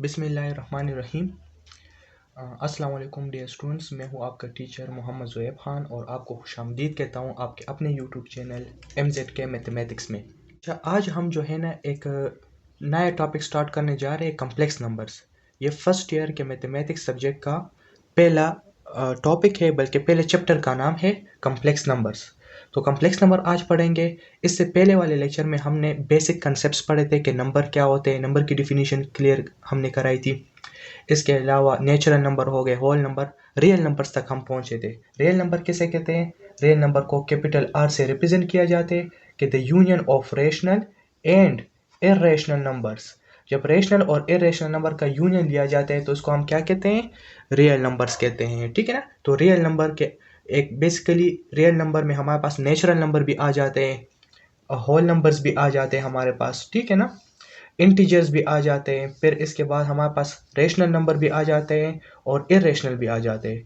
बिस्मिल्लाहिर्रहमानिर्रहीम। अस्सलाम वालेकुम डियर स्टूडेंट्स, मैं हूं आपका टीचर मोहम्मद ज़ोएब खान और आपको खुशामदीद कहता हूं आपके अपने यूट्यूब चैनल MZK मैथमेटिक्स में। अच्छा, आज हम जो है ना एक नया टॉपिक स्टार्ट करने जा रहे हैं, कम्प्लेक्स नंबर्स। ये फर्स्ट ईयर के मैथमेटिक्स सब्जेक्ट का पहला टॉपिक है, बल्कि पहले चैप्टर का नाम है कम्प्लेक्स नंबर्स। तो कम्प्लेक्स नंबर आज पढ़ेंगे। इससे पहले वाले लेक्चर में हमने बेसिक कंसेप्ट्स पढ़े थे कि नंबर क्या होते हैं, नंबर की डिफिनीशन क्लियर हमने कराई थी। इसके अलावा नेचुरल नंबर हो गए, होल नंबर, रियल नंबर्स तक हम पहुंचे थे। रियल नंबर किसे कहते हैं? रियल नंबर को कैपिटल R से रिप्रेजेंट किया जाते हैं कि the union of rational and irrational numbers. जब रेशनल और इरेशनल नंबर का यूनियन लिया जाता है तो उसको हम क्या कहते हैं? रियल नंबर्स कहते हैं। ठीक है ना। तो रियल नंबर के एक बेसिकली रियल नंबर में हमारे पास नेचुरल नंबर भी आ जाते हैं, होल नंबर्स भी आ जाते हैं हमारे पास, ठीक है ना, इंटीजर्स भी आ जाते हैं, फिर इसके बाद हमारे पास रेशनल नंबर भी आ जाते हैं और इरेशनल भी आ जाते हैं।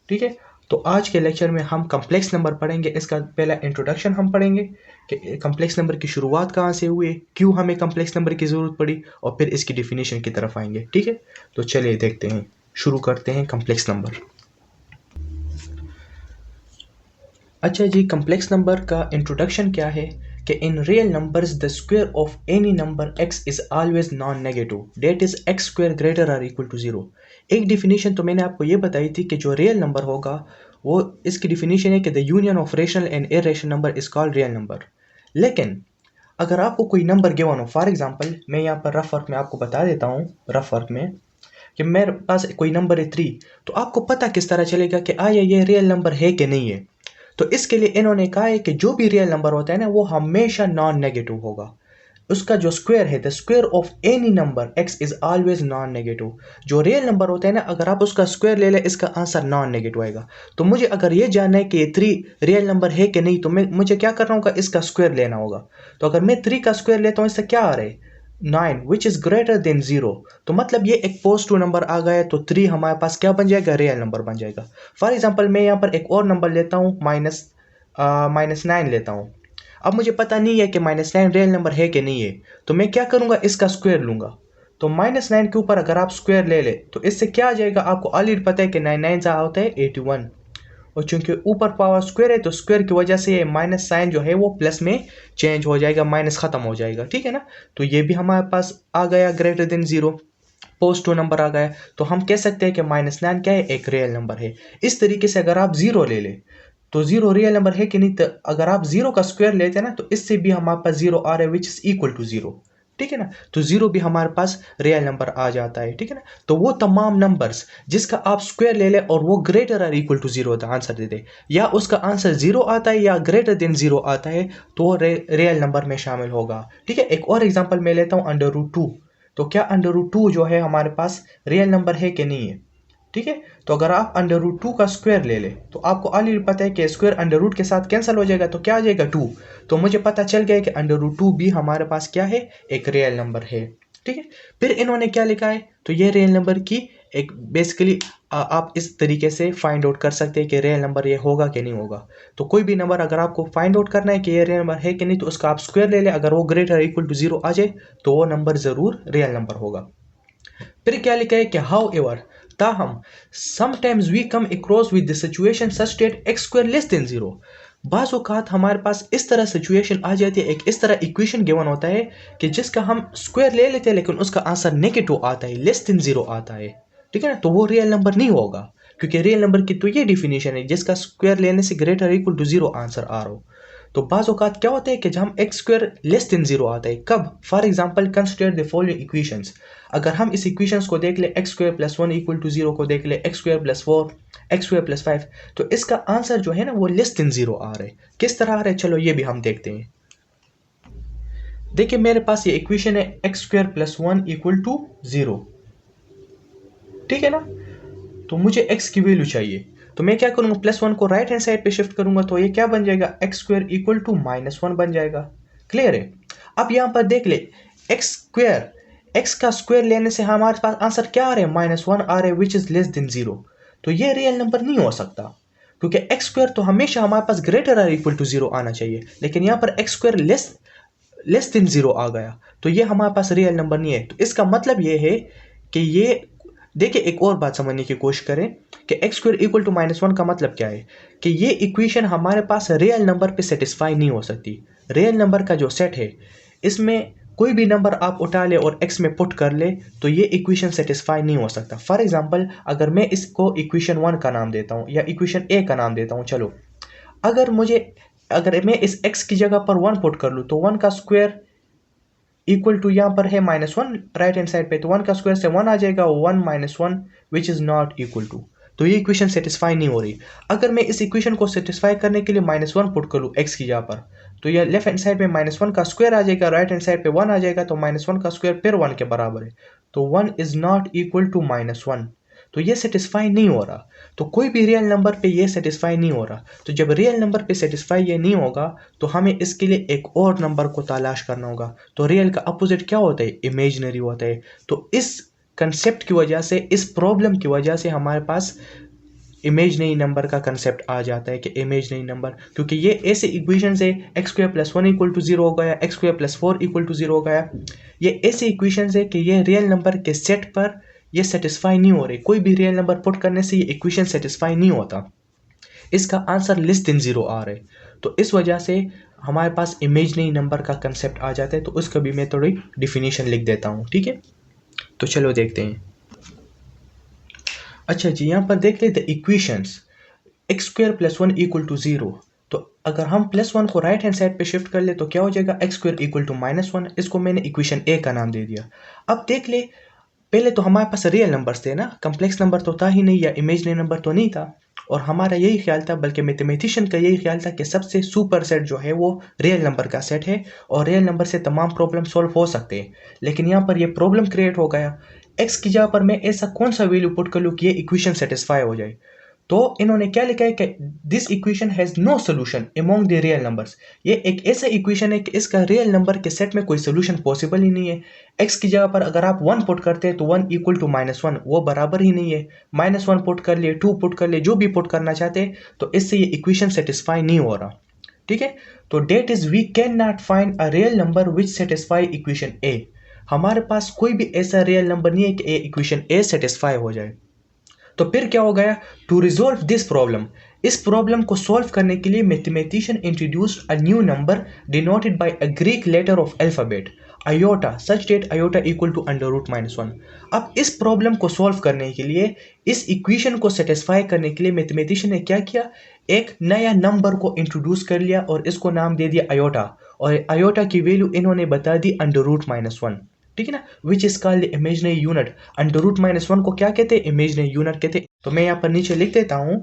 ठीक है। तो आज के लेक्चर में हम कम्प्लेक्स नंबर पढ़ेंगे। इसका पहला इंट्रोडक्शन हम पढ़ेंगे कि कम्प्लेक्स नंबर की शुरुआत कहाँ से हुई, क्यों हमें कम्प्लेक्स नंबर की ज़रूरत पड़ी, और फिर इसकी डिफिनीशन की तरफ आएंगे। ठीक है। तो चलिए देखते हैं, शुरू करते हैं कम्प्लेक्स नंबर। अच्छा जी, कम्प्लेक्स नंबर का इंट्रोडक्शन क्या है कि in real numbers the square of any number x is always non negative, that is x square greater or equal to 0। एक डिफिनीशन तो मैंने आपको ये बताई थी कि जो रियल नंबर होगा वो, इसकी डिफिनीशन है कि the union of rational and irrational number is called real number. लेकिन अगर आपको कोई नंबर गिवन हो, फॉर एग्जाम्पल मैं यहाँ पर रफ वर्क में आपको बता देता हूँ, रफ वर्क में कि मेरे पास कोई नंबर है 3, तो आपको पता किस तरह चलेगा कि आया ये रियल नंबर है कि नहीं है? तो इसके लिए इन्होंने कहा है कि जो भी रियल नंबर होता है ना, वो हमेशा नॉन नेगेटिव होगा। उसका जो स्क्वायर है, the square of any number x is always non negative. जो रियल नंबर होता है ना, अगर आप उसका स्क्वायर ले ले, इसका आंसर नॉन नेगेटिव आएगा। तो मुझे अगर ये जानना है कि ये 3 रियल नंबर है कि नहीं, तो मुझे क्या करना होगा? इसका स्क्वायर लेना होगा। तो अगर मैं 3 का स्क्वायर लेता हूँ, इससे क्या आ रहा है? 9 विच इज ग्रेटर देन 0। तो मतलब ये एक पॉजिटिव नंबर आ गया है, तो 3 हमारे पास क्या बन जाएगा? रियल नंबर बन जाएगा। फॉर एग्जाम्पल मैं यहाँ पर एक और नंबर लेता हूँ, -9 लेता हूँ। अब मुझे पता नहीं है कि -9 रियल नंबर है कि नहीं है, तो मैं क्या करूँगा? इसका स्क्वायर लूँगा। तो -9 के ऊपर अगर आप स्क्वायर ले ले तो इससे क्या आ जाएगा? आपको ऑलरेडी पता है कि 9 9 से होता है 81, और चूंकि ऊपर पावर स्क्वायर है तो स्क्वायर की वजह से ये माइनस साइन जो है वो प्लस में चेंज हो जाएगा, माइनस खत्म हो जाएगा। ठीक है ना। तो ये भी हमारे पास आ गया ग्रेटर देन 0, पॉजिटिव नंबर आ गया। तो हम कह सकते हैं कि -9 क्या है? एक रियल नंबर है। इस तरीके से अगर आप 0 ले ले तो 0 रियल नंबर है कि नहीं? तो अगर आप 0 का स्क्वायर लेते हैं ना, तो इससे भी हमारे पास 0 आ रहा है, विच इज इक्वल टू 0। ठीक है ना। तो 0 भी हमारे पास रियल नंबर आ जाता है। ठीक है ना। तो वो तमाम नंबर्स जिसका आप स्क्वायर ले ले और वो ग्रेटर और इक्वल टू 0 होता आंसर देते, या उसका आंसर 0 आता है या ग्रेटर देन 0 आता है, तो वो रियल नंबर में शामिल होगा। ठीक है। एक और एग्जांपल मैं लेता हूँ, √2। तो क्या √2 जो है हमारे पास रियल नंबर है कि नहीं है? ठीक है। तो अगर आप √2 का स्क्वायर ले ले तो आपको ऑलरेडी पता है कि स्क्वायर अंडर के साथ कैंसिल हो जाएगा, तो क्या आ जाएगा? 2। तो मुझे पता चल गया कि √2 भी हमारे पास क्या है? एक रियल नंबर है। ठीक है। फिर इन्होंने क्या लिखा है? तो ये रियल नंबर की एक बेसिकली आप इस तरीके से फाइंड आउट कर सकते हैं कि रियल नंबर ये होगा कि नहीं होगा। तो कोई भी नंबर अगर आपको फाइंड आउट करना है कि ये रियल नंबर है कि नहीं, तो उसका आप स्क्वायर ले ले, अगर वो ग्रेटर इक्वल टू 0 आ जाए तो वो नंबर जरूर रियल नंबर होगा। फिर क्या लिखा है कि हाउ एवर, ताहम, sometimes we come across with the situation such that x square less than 0। बाज़ औक़ात हमारे पास इस तरह सिचुएशन आ जाती है, एक इस तरह इक्वेशन गिवन होता है कि जिसका हम स्क्वायर ले लेते हैं लेकिन उसका आंसर नेगेटिव आता है, लेस देन 0 आता है। ठीक है ना। तो वो रियल नंबर नहीं होगा, क्योंकि रियल नंबर की तो ये डिफिनीशन है जिसका स्क्वायर लेने से ग्रेटर इक्वल टू 0 आंसर आ रहा हो। तो बाज़ औक़ात क्या होता है कि जब हम x स्क्वायर लेस देन 0 आता है, कब? For example consider the following equations. अगर हम इस इक्वेशंस को देख ले, x square plus 1 equal to 0 को देख ले, x square plus 4, x square plus 5, तो इसका आंसर जो है ना वो लेस देन 0 आ रहा है। किस तरह आ रहा है? चलो ये भी हम देखते हैं। देखिए मेरे पास ये इक्वेशन है x square plus 1 equal to 0। ठीक है ना। तो मुझे x की वैल्यू चाहिए, तो मैं क्या करूंगा? +1 को राइट हैंड साइड पे शिफ्ट करूंगा, तो ये क्या बन जाएगा? x स्क्वायर इक्वल टू -1 बन जाएगा। क्लियर है। अब यहां पर देख ले, x का स्क्वायर लेने से हमारे पास आंसर क्या आ रहा है? -1 आ रहा है, विच इज लेस देन 0। तो ये रियल नंबर नहीं हो सकता, क्योंकि x स्क्वायर तो हमेशा हमारे पास ग्रेटर और इक्वल टू 0 आना चाहिए, लेकिन यहाँ पर x स्क्वायर लेस देन 0 आ गया, तो ये हमारे पास रियल नंबर नहीं है। तो इसका मतलब ये है कि ये देखिए, एक और बात समझने की कोशिश करें कि एक्स स्क्वायर इक्वल टू -1 का मतलब क्या है कि ये इक्वेशन हमारे पास रियल नंबर पे सेटिस्फाई नहीं हो सकती। रियल नंबर का जो सेट है, इसमें कोई भी नंबर आप उठा ले और एक्स में पुट कर ले तो ये इक्वेशन सेटिस्फाई नहीं हो सकता। फॉर एग्जांपल, अगर मैं इसको इक्वेशन 1 का नाम देता हूँ या इक्वेशन ए का नाम देता हूँ, चलो, अगर मैं इस x की जगह पर 1 पुट कर लूँ तो 1 का स्क्वायर इक्वल टू यहाँ पर है -1 राइट हैंड साइड पे, तो 1 का स्क्वायर से 1 आ जाएगा, 1 -1 which is not equal to. तो ये इक्वेशन सेटिस्फाई नहीं हो रही। अगर मैं इस इक्वेशन को सेटिस्फाई करने के लिए -1 पुट करूँ x की जगह पर, तो ये लेफ्ट हैंड साइड में -1 का स्क्वायर आ जाएगा, राइट हैंड साइड पे 1 आ जाएगा, तो -1 का स्क्वायर फिर 1 के बराबर है, तो 1 इज नॉट इक्वल टू -1। तो ये सेटिस्फाई नहीं हो रहा। तो कोई भी रियल नंबर पे ये सेटिस्फाई नहीं हो रहा। तो जब रियल नंबर पे सेटिस्फाई ये नहीं होगा तो हमें इसके लिए एक और नंबर को तलाश करना होगा। तो रियल का अपोजिट क्या होता है? इमेजिनरी होता है। तो इस कंसेप्ट की वजह से, इस प्रॉब्लम की वजह से हमारे पास इमेजिनरी नंबर का कंसेप्ट आ जाता है कि इमेजिनरी नंबर, क्योंकि ये ऐसे इक्वेशन से x square plus 1 equal to 0 हो गया, x square plus 4 equal to 0 हो गया, ये ऐसे इक्वेशन है कि ये रियल नंबर के सेट पर ये सेटिस्फाई नहीं हो रही। कोई भी रियल नंबर पुट करने से ये इक्वेशन सेटिस्फाई नहीं होता। इसका आंसर लेस देन 0 आ रहा है। तो इस वजह से हमारे पास इमेजिनरी नंबर का कंसेप्ट आ जाता है। तो उसका भी मैं थोड़ी डिफिनीशन लिख देता हूँ, ठीक है। तो चलो देखते हैं। अच्छा जी, यहाँ पर देख लेते equations x square plus 1 equal to 0। तो अगर हम +1 को राइट हैंड साइड पे शिफ्ट कर ले तो क्या हो जाएगा? X square equal to -1। इसको मैंने इक्वेशन ए का नाम दे दिया। अब देख ले, पहले तो हमारे पास रियल नंबर्स थे ना, कम्प्लेक्स नंबर तो था ही नहीं या इमेजिनरी नंबर तो नहीं था। और हमारा यही ख्याल था, बल्कि मैथमेटिशियन का यही ख्याल था कि सबसे सुपर सेट जो है वो रियल नंबर का सेट है और रियल नंबर से तमाम प्रॉब्लम सॉल्व हो सकते हैं। लेकिन यहाँ पर ये प्रॉब्लम क्रिएट हो गया, एक्स की जगह पर मैं ऐसा कौन सा वैल्यू पुट कर लूँ कि ये इक्वेशन सेटिस्फाई हो जाए। तो इन्होंने क्या लिखा है कि this equation has no solution among the real numbers. ये एक ऐसा इक्वेशन है कि इसका रियल नंबर के सेट में कोई सोल्यूशन पॉसिबल ही नहीं है। एक्स की जगह पर अगर आप 1 पुट करते हैं तो 1 इक्वल टू -1 वो बराबर ही नहीं है। -1 पुट कर लिए, 2 पुट कर लिए, जो भी पुट करना चाहते हैं, तो इससे ये इक्वेशन सेटिस्फाई नहीं हो रहा, ठीक है। तो that is we can not find a real number which satisfy equation A. हमारे पास कोई भी ऐसा रियल नंबर नहीं है कि इक्वेशन ए सेटिस्फाई हो जाए। तो फिर क्या हो गया? टू रिजोल्व दिस प्रॉब्लम, इस प्रॉब्लम को सॉल्व करने के लिए mathematician introduced a new number denoted by a Greek letter of alphabet iota, such that iota equal to √-1। अब इस प्रॉब्लम को सॉल्व करने के लिए, इस इक्वेशन को सेटिस्फाई करने के लिए मैथमेटिशियन ने क्या किया? एक नया नंबर को इंट्रोड्यूस कर लिया और इसको नाम दे दिया आयोटा। और आयोटा की वैल्यू इन्होंने बता दी √-1, ठीक है ना, which is called imaginary unit. √-1 को क्या कहते हैं? इमेजिनरी यूनिट कहते हैं। तो मैं यहाँ पर नीचे लिख देता हूँ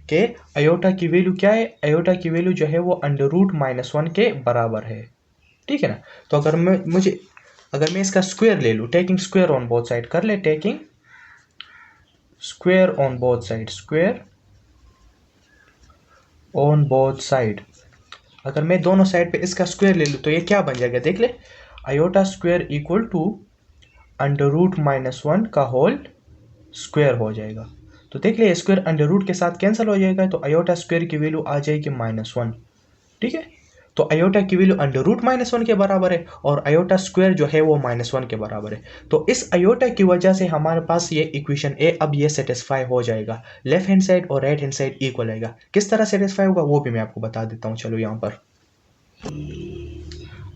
कि आयोटा की वैल्यू क्या है? आयोटा की वैल्यू जो है वो √-1 के बराबर है, ठीक है ना। तो अगर मैं इसका स्क्वायर ले लूँ, taking square on both side, कर ले taking square on both side, square on both side, अगर मैं दोनों साइड पे इसका स्क्वायर ले लूँ तो ये क्या बन जाएगा? देख ले, आयोटा स्क्वायर इक्वल टू √-1 का होल स्क्वायर हो जाएगा। तो देख ले, स्क्वायर अंडर रूट के साथ कैंसिल हो जाएगा, तो आयोटा स्क्वायर की वैल्यू आ जाएगी -1, ठीक है। तो आयोटा की वैल्यू √-1 के बराबर है और आयोटा स्क्वायर जो है वो -1 के बराबर है। तो इस आयोटा की वजह से हमारे पास ये इक्वेशन ए अब ये सेटिस्फाई हो जाएगा। लेफ्ट हैंड साइड और राइट हैंड साइड इक्वल आएगा। किस तरह सेटिस्फाई होगा वो भी मैं आपको बता देता हूँ। चलो यहाँ पर,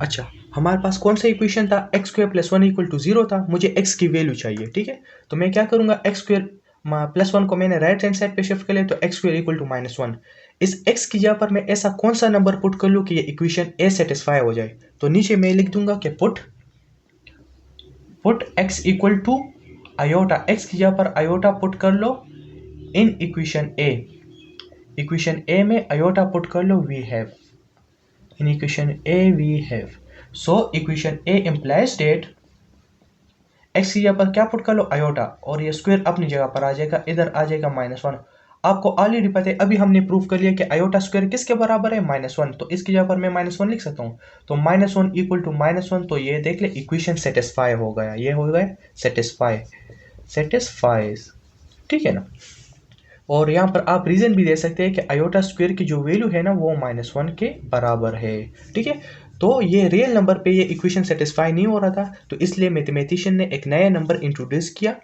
अच्छा, हमारे पास कौन सा इक्वेशन था? X square plus 1 equal to 0 था। मुझे एक्स की वैल्यू चाहिए, ठीक है। तो मैं क्या करूंगा? एक्स स्क्वायर +1 को मैंने राइट हैंड साइड पे शिफ्ट कर लिया, तो एक्स स्क्वायर इक्वल टू -1। इस एक्स की जगह पर मैं ऐसा कौन सा नंबर पुट कर लूँ कि ये इक्वेशन ए सेटिस्फाई हो जाए। तो नीचे मैं लिख दूंगा कि put x equal to iota, x की जगह पर आयोटा पुट कर लो इन इक्वेशन ए। इक्वेशन ए में आयोटा पुट कर लो, we have in equation A we have, so equation A implies that x की जगह पर क्या पुट कर लो? आयोटा, और ये स्क्वायर अपनी जगह पर आ जाएगा, इधर आ जाएगा -1। आपको ऑलरेडी पता है, अभी हमने प्रूव कर लिया कि आयोटा स्क्वायर किसके बराबर है? -1। तो इसकी जगह पर मैं -1 लिख सकता हूँ। तो -1 इक्वल टू -1, तो ये देख ले इक्वेशन सेटिस्फाई हो गया, ये हो गया सेटिस्फाइज, ठीक है ना। और यहाँ पर आप रीज़न भी दे सकते हैं कि आयोटा स्क्वायर की जो वैल्यू है ना वो -1 के बराबर है। ठीक है, तो ये रियल नंबर पे ये इक्वेशन सेटिस्फाई नहीं हो रहा था, तो इसलिए मैथमेटिशियन ने एक नया नंबर इंट्रोड्यूस किया।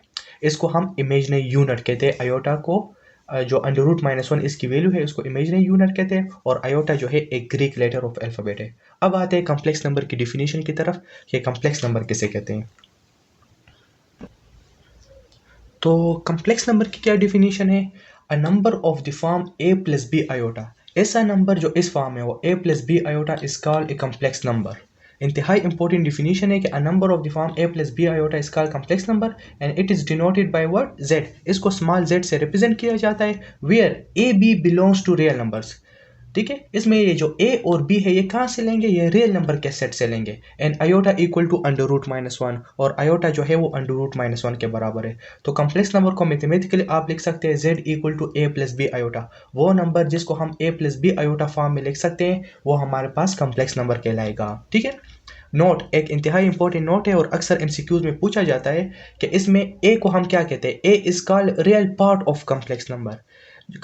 इसको हम इमेजिनरी यूनिट कहते हैं। आयोटा को जो √-1 इसकी वैल्यू है उसको इमेजिनरी यूनिट कहते हैं, और आयोटा जो है एक ग्रीक लेटर ऑफ अल्फ़ाबेट है। अब आते हैं कम्प्लेक्स नंबर की डिफिनीशन की तरफ कि कम्प्लेक्स नंबर किसे कहते हैं। तो कम्प्लेक्स नंबर की क्या डिफिनीशन है? A number of the form a plus b iota, ऐसा नंबर जो इस फॉर्म में हो a plus b iota is called a complex number. इंतहाई इंपॉर्टेंट डिफिनीशन है कि a number of the form a plus b iota is called complex number and it is denoted by what? z। इसको small z से represent किया जाता है where a b belongs to real numbers. ठीक है, इसमें ये जो a और b है ये कहाँ से लेंगे? ये रियल नंबर के सेट से लेंगे। एंड आयोटा इक्वल टू √-1, और आयोटा जो है वो √-1 के बराबर है। तो कम्प्लेक्स नंबर को मैथमेटिकली आप लिख सकते हैं z equal to a plus b iota. वो नंबर जिसको हम a plus b iota form में लिख सकते हैं वो हमारे पास कम्प्लेक्स नंबर कहलाएगा। ठीक है, नोट, एक इंतहाई इंपॉर्टेंट नोट है और अक्सर एमसीक्यूज में पूछा जाता है कि इसमें a को हम क्या कहते हैं? a is called real part of complex number.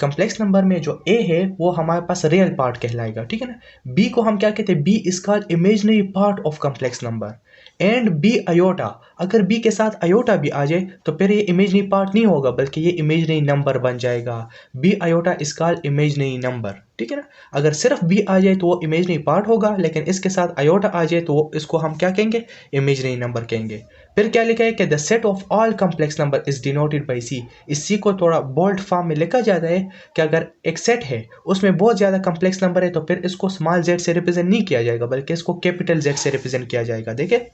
Complex number में जो a है वो हमारे पास रियल पार्ट कहलाएगा। ठीक है ना। b को हम क्या कहते हैं? b is called imaginary part of complex number. And b iota, अगर b के साथ आयोटा भी आ जाए तो फिर ये इमेजिनरी पार्ट नहीं होगा बल्कि ये इमेजिनरी नंबर बन जाएगा। b iota is called imaginary number. ठीक है ना। अगर सिर्फ b आ जाए तो वो इमेजिनरी पार्ट होगा, लेकिन इसके साथ आयोटा आ जाए तो इसको हम क्या कहेंगे? इमेजिनरी नंबर कहेंगे। फिर क्या लिखा है कि the set of all complex number is denoted by C. इस सी को थोड़ा बोल्ड फॉर्म में लिखा जाता है कि अगर एक सेट है उसमें बहुत ज़्यादा कम्प्लेक्स नंबर है तो फिर इसको स्मॉल z से रिप्रेजेंट नहीं किया जाएगा बल्कि इसको कैपिटल Z से रिप्रेजेंट किया जाएगा। देखिए,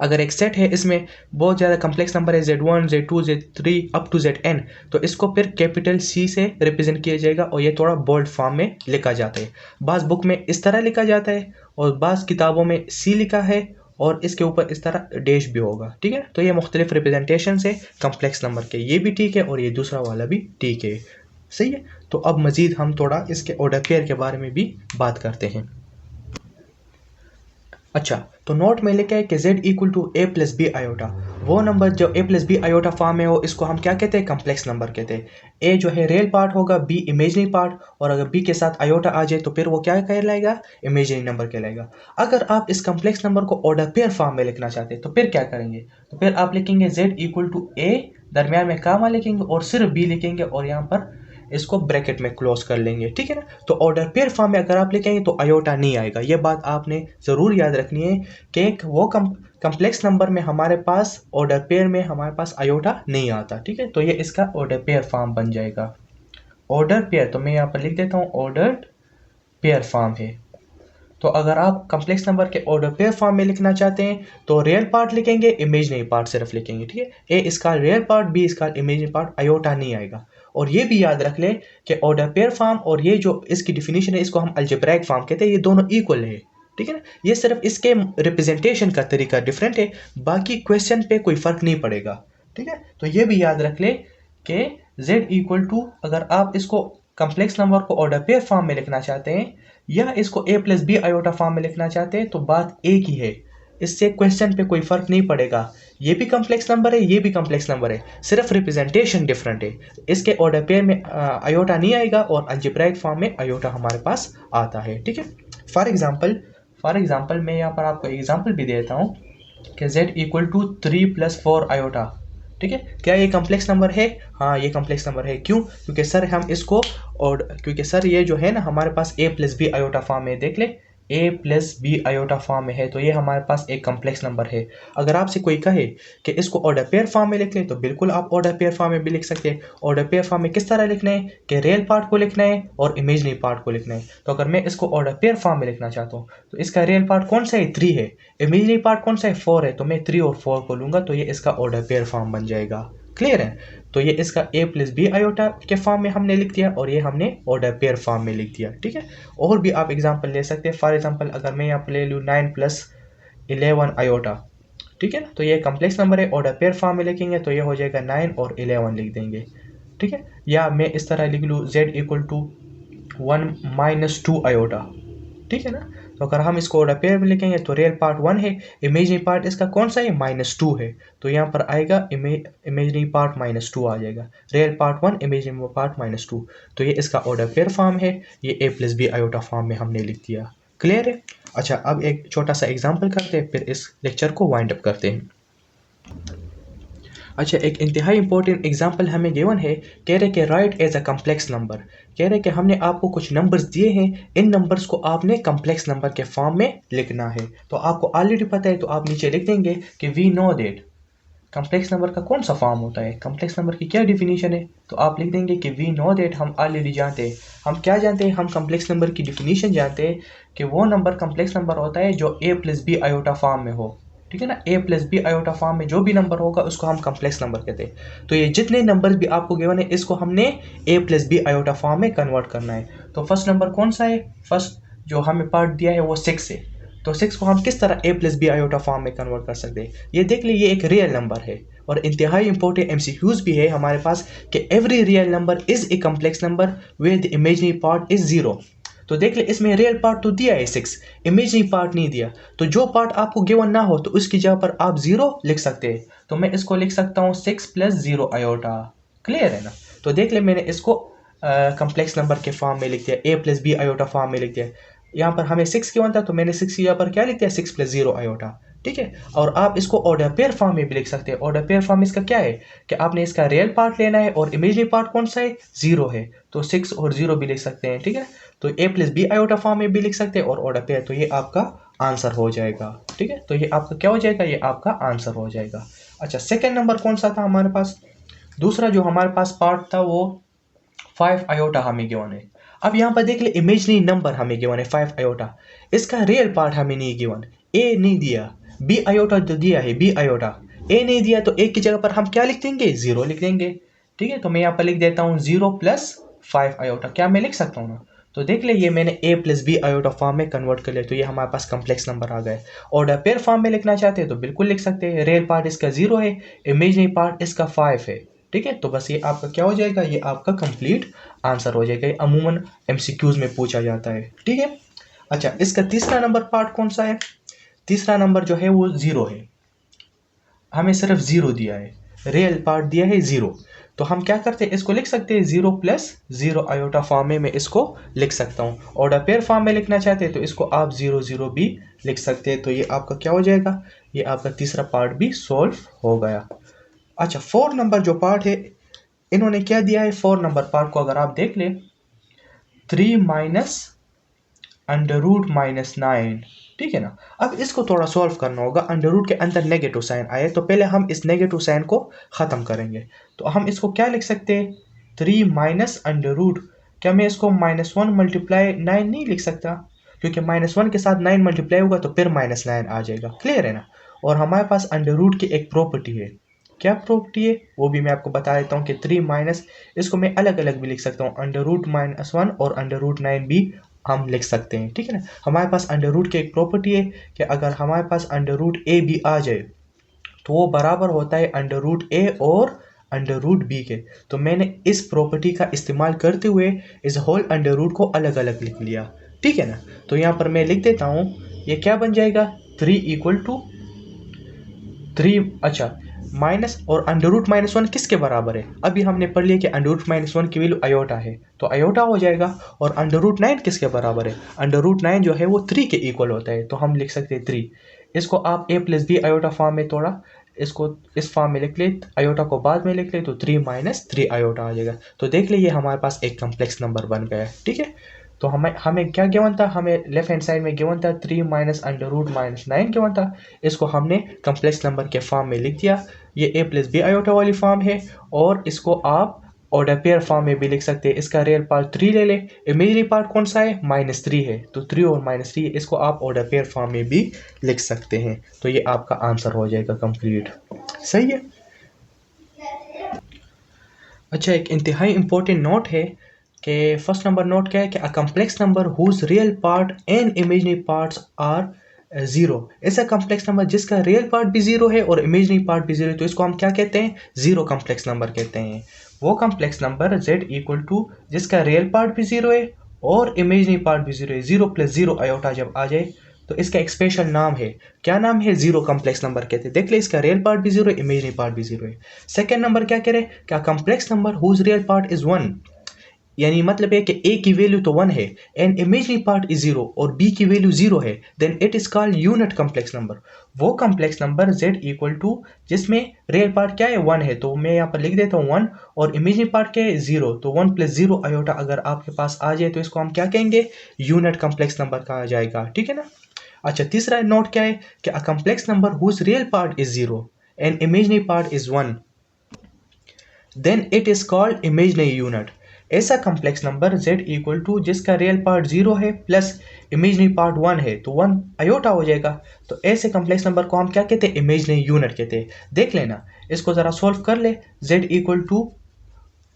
अगर एक सेट है इसमें बहुत ज़्यादा कम्प्लेक्स नंबर है Z1 Z2 Z3 up to Zn, तो इसको फिर कैपिटल C से रिप्रेजेंट किया जाएगा और ये थोड़ा बोल्ड फॉर्म में लिखा जाता है। बाज़ बुक में इस तरह लिखा जाता है और बाज़ किताबों में C लिखा है और इसके ऊपर इस तरह डैश भी होगा। ठीक है, तो ये मुख्तलिफ रिप्रेजेंटेशन है कम्प्लेक्स नंबर के। ये भी ठीक है और ये दूसरा वाला भी ठीक है। सही है, तो अब मज़ीद हम थोड़ा इसके ऑर्डर पेयर के बारे में भी बात करते हैं। अच्छा, तो नोट में लिखा है कि z equal to a plus b iota. वो नंबर जो a plus b iota form में हो इसको हम क्या कहते हैं? कम्प्लेक्स नंबर कहते हैं। a जो है रियल पार्ट होगा, b इमेजिनरी पार्ट, और अगर b के साथ आयोटा आ जाए तो फिर वो क्या कहलाएगा? इमेजिनरी नंबर कहलाएगा। अगर आप इस कम्प्लेक्स नंबर को ऑर्डर पेयर फॉर्म में लिखना चाहते हैं तो फिर क्या करेंगे? तो फिर आप लिखेंगे z इक्वल टू a, दरमियान में कामा लिखेंगे और सिर्फ b लिखेंगे और यहाँ पर इसको ब्रैकेट में क्लोज कर लेंगे। ठीक है ना। तो ऑर्डर पेयर फॉर्म में अगर आप लिखेंगे तो आयोटा नहीं आएगा। ये बात आपने ज़रूर याद रखनी है कि वो कम्प्लेक्स नंबर में हमारे पास ऑर्डर पेयर में हमारे पास आयोटा नहीं आता। ठीक है, तो ये इसका ऑर्डर पेयर फॉर्म बन जाएगा। ऑर्डर पेयर, तो मैं यहाँ पर लिख देता हूँ ऑर्डर पेयर फॉर्म है। तो अगर आप कम्प्लेक्स नंबर के ऑर्डर पेयर फॉर्म में लिखना चाहते हैं तो रियल पार्ट लिखेंगे, इमेजिनरी पार्ट सिर्फ लिखेंगे। ठीक है, ए इसका रियल पार्ट, बी इसका इमेजिनरी पार्ट, आयोटा नहीं आएगा। और ये भी याद रख ले कि ऑर्डर पेयर फॉर्म और ये जो इसकी डिफिनीशन है इसको हम अलजेब्राइक फॉर्म कहते हैं, ये दोनों इक्वल है। ठीक है ना, ये सिर्फ इसके रिप्रेजेंटेशन का तरीका डिफरेंट है, बाकी क्वेश्चन पे कोई फर्क नहीं पड़ेगा। ठीक है, तो ये भी याद रख ले कि z इक्वल टू, अगर आप इसको कम्प्लेक्स नंबर को ऑर्डर पेयर फॉर्म में लिखना चाहते हैं या इसको a plus b iota form में लिखना चाहते हैं तो बात एक ही है, इससे क्वेश्चन पे कोई फर्क नहीं पड़ेगा। ये भी कम्प्लेक्स नंबर है, ये भी कम्प्लेक्स नंबर है, सिर्फ रिप्रेजेंटेशन डिफरेंट है। इसके ऑर्डर पेयर में आयोटा नहीं आएगा और अलजेब्राइक फॉर्म में आयोटा हमारे पास आता है। ठीक है, फॉर एग्जाम्पल मैं यहाँ पर आपको एग्जाम्पल भी देता हूँ कि z इक्वल टू 3 + 4 आयोटा। ठीक है, क्या ये कम्प्लेक्स नंबर है? हाँ, ये कम्प्लेक्स नंबर है। क्यों? क्योंकि सर हम इसको, और क्योंकि सर ये जो है ना हमारे पास a plus b iota form में, देख ले a plus b iota form में है तो ये हमारे पास एक कम्प्लेक्स नंबर है। अगर आपसे कोई कहे कि इसको ऑर्डर पेयर फॉर्म में लिख लें तो बिल्कुल आप ऑर्डर पेयर फॉर्म में भी लिख सकते हैं। ऑर्डर पेयर फॉर्म में किस तरह लिखना है कि रियल पार्ट को लिखना है और इमेजिनरी पार्ट को लिखना है। तो अगर मैं इसको ऑर्डर पेयर फॉर्म में लिखना चाहता हूँ तो इसका रियल पार्ट कौन सा है? 3 है। इमेजिनरी पार्ट कौन सा है? 4 है। तो मैं 3 और 4 को लूँगा तो ये इसका ऑर्डर पेयर फॉर्म बन जाएगा। क्लियर है? तो ये इसका a प्लस बी आयोटा के फॉर्म में हमने लिख दिया और ये हमने ऑर्डर पेयर फॉर्म में लिख दिया। ठीक है, और भी आप एग्जांपल ले सकते हैं। फॉर एग्जांपल अगर मैं यहाँ पर ले लूँ 9 + 11 आयोटा, ठीक है ना, तो ये कम्प्लेक्स नंबर है, ऑर्डर पेयर फॉर्म में लिखेंगे तो ये हो जाएगा 9 और 11 लिख देंगे। ठीक है, या मैं इस तरह लिख लूँ z इक्वल टू 1 - 2 आयोटा। ठीक है ना, तो अगर हम इसको ऑर्डर पेयर में लिखेंगे तो रियल पार्ट 1 है, इमेजिनरी पार्ट इसका कौन सा है, -2 है, तो यहाँ पर आएगा इमेजिनरी पार्ट -2 आ जाएगा, रियल पार्ट 1 इमेजिनरी पार्ट -2। तो ये इसका ऑर्डर पेयर फॉर्म है, ये a + b आयोटा फॉर्म में हमने लिख दिया। क्लियर है? अच्छा, अब एक छोटा सा एग्जाम्पल करते हैं, फिर इस लेक्चर को वाइंड अप करते हैं। अच्छा, एक इंतहाई इंपॉर्टेंट एग्जांपल हमें गिवन है, कह रहे कि write as a complex number. कह रहे कि हमने आपको कुछ नंबर्स दिए हैं, इन नंबर्स को आपने कम्प्लेक्स नंबर के फॉर्म में लिखना है। तो आपको ऑलरेडी पता है, तो आप नीचे लिख देंगे कि we know that complex number का कौन सा फॉर्म होता है, कम्प्लेक्स नंबर की क्या डिफिनीशन है। तो आप लिख देंगे कि वी नो दैट, हम ऑलरेडी जानते हैं। हम क्या जानते हैं, हम कम्प्लेक्स नंबर की डिफिनीशन जानते हैं कि वो नंबर कम्प्लेक्स नंबर होता है जो a + b आयोटा फॉर्म में हो। ठीक है ना, a + b आयोटा फॉर्म में जो भी नंबर होगा उसको हम कम्प्लेक्स नंबर कहते हैं। तो ये जितने नंबर भी आपको गिवन है, इसको हमने a + b आयोटा फॉर्म में कन्वर्ट करना है। तो फर्स्ट नंबर कौन सा है, फर्स्ट जो हमें पार्ट दिया है वो 6 है। तो 6 को हम किस तरह a + b आयोटा फॉर्म में कन्वर्ट कर सकते हैं, ये देख लीजिए, ये एक रियल नंबर है। और इंतहाई इंपॉर्टेंट MCQs भी है हमारे पास कि every real number is a complex number where the imaginary part is 0। तो देख ले, इसमें रियल पार्ट तो दिया है 6, इमेजिनरी पार्ट नहीं दिया। तो जो पार्ट आपको गिवन ना हो तो उसकी जगह पर आप 0 लिख सकते हैं। तो मैं इसको लिख सकता हूँ 6 + 0 आयोटा। क्लियर है ना? तो देख ले, मैंने इसको कम्प्लेक्स नंबर के फॉर्म में लिख दिया, a + b आयोटा फॉर्म में लिख दिया। यहाँ पर हमें 6 गिवन था, तो मैंने 6 की जगह पर क्या लिख दिया, 6 + 0 आयोटा। ठीक है, और आप इसको ऑर्डर पेयर फॉर्म में भी लिख सकते हैं। ऑर्डर पेयर फॉर्म इसका क्या है कि आपने इसका रियल पार्ट लेना है और इमेजिनरी पार्ट कौन सा है, 0 है, तो 6 और 0 भी लिख सकते हैं। ठीक है, तो a + b आयोटा फॉर्म में भी लिख सकते हैं और ऑर्डर पेयर, तो ये आपका आंसर हो जाएगा। ठीक है, तो ये आपका क्या हो जाएगा, ये आपका आंसर हो जाएगा। अच्छा, सेकेंड नंबर कौन सा था हमारे पास, दूसरा जो हमारे पास पार्ट था वो 5 आयोटा हमें गिवन है। अब यहाँ पर देख ले, इमेजिनरी नंबर हमें गिवन है 5 आयोटा, इसका रियल पार्ट हमें नहीं गिवन, a नहीं दिया, b आयोटा तो दिया है, b आयोटा, a नहीं दिया, तो a की जगह पर हम क्या लिख देंगे, 0 लिख देंगे। ठीक है, तो मैं यहाँ पर लिख देता हूँ 0 + 5 आयोटा। क्या मैं लिख सकता हूँ ना? तो देख ले, ये मैंने a + b आयोटा फॉर्म में कन्वर्ट कर लिया, तो ये हमारे पास कम्प्लेक्स नंबर आ गए। ऑर्डर पेयर फॉर्म में लिखना चाहते हैं तो बिल्कुल लिख सकते हैं, रियल पार्ट इसका 0 है, इमेजिनरी पार्ट इसका 5 है। ठीक है, तो बस ये आपका क्या हो जाएगा, ये आपका कंप्लीट आंसर हो जाएगा। ये अमूमन MCQs में पूछा जाता है। ठीक है, अच्छा, इसका तीसरा नंबर पार्ट कौन सा है, तीसरा नंबर जो है वो 0 है, हमें सिर्फ 0 दिया है, रियल पार्ट दिया है 0। तो हम क्या करते हैं, इसको लिख सकते हैं 0 + 0 आयोटा फॉर्म में मैं इसको लिख सकता हूँ। ऑर्डर पेयर फॉर्म में लिखना चाहते हैं तो इसको आप 0 0 भी लिख सकते हैं। तो ये आपका क्या हो जाएगा, ये आपका तीसरा पार्ट भी सॉल्व हो गया। अच्छा, 4 नंबर जो पार्ट है, इन्होंने क्या दिया है, 4 नंबर पार्ट को अगर आप देख ले, 3 - √-9। ठीक है ना, अब इसको थोड़ा सॉल्व करना होगा। अंडर रूट के अंदर नेगेटिव साइन आए, तो पहले हम इस नेगेटिव साइन को ख़त्म करेंगे। तो हम इसको क्या लिख सकते हैं, 3 - √। क्या मैं इसको -1 × 9 नहीं लिख सकता, क्योंकि -1 के साथ 9 मल्टीप्लाई होगा तो फिर -9 आ जाएगा। क्लियर है ना? और हमारे पास अंडर रूट की एक प्रॉपर्टी है, क्या प्रॉपर्टी है वो भी मैं आपको बता देता हूँ कि 3 इसको मैं अलग अलग भी लिख सकता हूँ, √-1 और √9 भी हम लिख सकते हैं। ठीक है ना, हमारे पास अंडर रूट की एक प्रॉपर्टी है कि अगर हमारे पास √a भी आ जाए तो वो बराबर होता है √a और √b के। तो मैंने इस प्रॉपर्टी का इस्तेमाल करते हुए इस होल अंडर रूट को अलग अलग लिख लिया। ठीक है ना, तो यहाँ पर मैं लिख देता हूँ, ये क्या बन जाएगा, 3 = 3। अच्छा, माइनस और √-1 किसके बराबर है, अभी हमने पढ़ लिया कि √-1 की वैल्यू आयोटा है, तो आयोटा हो जाएगा। और √9 किसके बराबर है, √9 जो है वो 3 के इक्वल होता है, तो हम लिख सकते हैं 3। इसको आप a + b आयोटा फॉर्म में तोड़ा, इसको इस फॉर्म में लिख ले, आयोटा को बाद में लिख ले, तो 3 - 3 आयोटा आ जाएगा। तो देख लीजिए हमारे पास एक कम्प्लेक्स नंबर बन गया। ठीक है, तो हमें क्या गिवन था, हमें लेफ्ट हैंड साइड में गिवन था 3 - √-9 गिवन था, इसको हमने कम्प्लेक्स नंबर के फॉर्म में लिख दिया। ये a + b आयोटा वाली फॉर्म है, और इसको आप ऑर्डर पेयर फॉर्म में भी लिख सकते हैं। इसका रियल पार्ट 3 ले ले, इमेजिनरी पार्ट कौन सा है, -3 है, तो 3 और -3, इसको आप ऑर्डर पेयर फॉर्म में भी लिख सकते हैं। तो ये आपका आंसर हो जाएगा कंप्लीट। सही है। अच्छा, एक इंतहाई इंपॉर्टेंट नोट है कि फर्स्ट नंबर नोट क्या है कि a complex number whose real part and imaginary parts are 0। ऐसा कम्प्लेक्स नंबर जिसका रियल पार्ट भी 0 है और इमेजिनरी पार्ट भी 0 है, तो इसको हम क्या कहते हैं, 0 कम्प्लेक्स नंबर कहते हैं। वो कम्प्लेक्स नंबर z = जिसका रियल पार्ट भी 0 है और इमेजनरी पार्ट भी जीरो है। जीरो प्लस जीरो आयोटा जब आ जाए तो इसका एक स्पेशल नाम है। क्या नाम है? जीरो कॉम्प्लेक्स नंबर कहते हैं। देख ले, इसका रियल पार्ट भी जीरो है, इमेजनरी पार्ट भी जीरो है। सेकंड नंबर क्या कह रहे हैं? क्या complex number whose real part is one, यानी मतलब है कि ए की वैल्यू तो वन है and imaginary part is zero और बी की वैल्यू जीरो है, then it is called unit complex number. वो complex number z equal to जिसमें रियल पार्ट क्या है? वन है, तो मैं यहाँ पर लिख देता हूँ वन, और इमेजनरी पार्ट क्या है? जीरो। तो वन प्लस जीरो आयोटा अगर आपके पास आ जाए तो इसको हम क्या कहेंगे? यूनिट कॉम्प्लेक्स नंबर कहा जाएगा। ठीक है ना। अच्छा, तीसरा नोट क्या है कि a complex number whose real part is zero and imaginary part is one, then it is called imaginary unit. ऐसा complex number z equal to जिसका रियल पार्ट जीरो है प्लस इमेजनरी पार्ट वन है, तो one iota हो जाएगा। तो ऐसे complex number को हम क्या कहते हैं? इमेजनरी यूनिट कहते हैं। देख लेना, इसको जरा सॉल्व कर ले। z इक्वल टू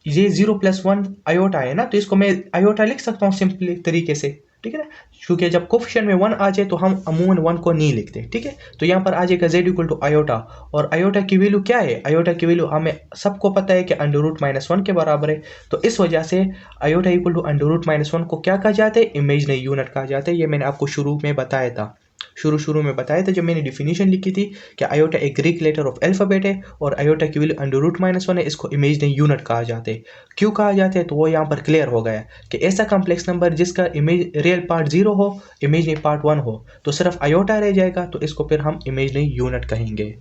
ये जीरो प्लस वन आयोटा है ना, तो इसको मैं आयोटा लिख सकता हूँ सिंपली तरीके से। ठीक है ना, क्योंकि जब कोफिशिएंट में वन आ जाए तो हम अमूमन वन को नहीं लिखते। ठीक है, तो यहाँ पर आ जाएगा z इक्वल टू आयोटा, और आयोटा की वैल्यू क्या है? आयोटा की वैल्यू हमें सबको पता है कि अंडर रूट माइनस वन के बराबर है। तो इस वजह से iota equal to under root minus one को क्या कहा जाता है? इमेजनरी यूनिट कहा जाता है। ये मैंने आपको शुरू में बताया था, शुरू में बताया था जब मैंने डिफिनीशन लिखी थी कि आयोटा एक ग्रीक लेटर ऑफ अल्फाबेट है और आयोटा की value under root minus one है, इसको इमेजनरी यूनिट कहा जाता है। क्यों कहा जाता है? तो वो यहाँ पर क्लियर हो गया कि ऐसा कॉम्प्लेक्स नंबर जिसका इमेज रियल पार्ट जीरो हो, इमेजनरी पार्ट वन हो, तो सिर्फ आयोटा रह जाएगा, तो इसको फिर हम इमेजनरी यूनिट कहेंगे।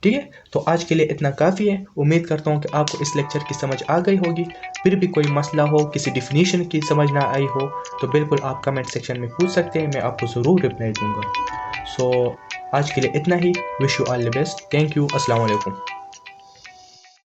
ठीक है, तो आज के लिए इतना काफ़ी है। उम्मीद करता हूँ कि आपको इस लेक्चर की समझ आ गई होगी। फिर भी कोई मसला हो, किसी डिफिनीशन की समझ ना आई हो, तो बिल्कुल आप कमेंट सेक्शन में पूछ सकते हैं, मैं आपको ज़रूर रिप्लाई दूंगा। सो आज के लिए इतना ही। Wish you all the best. Thank you. अस्सलाम वालेकुम।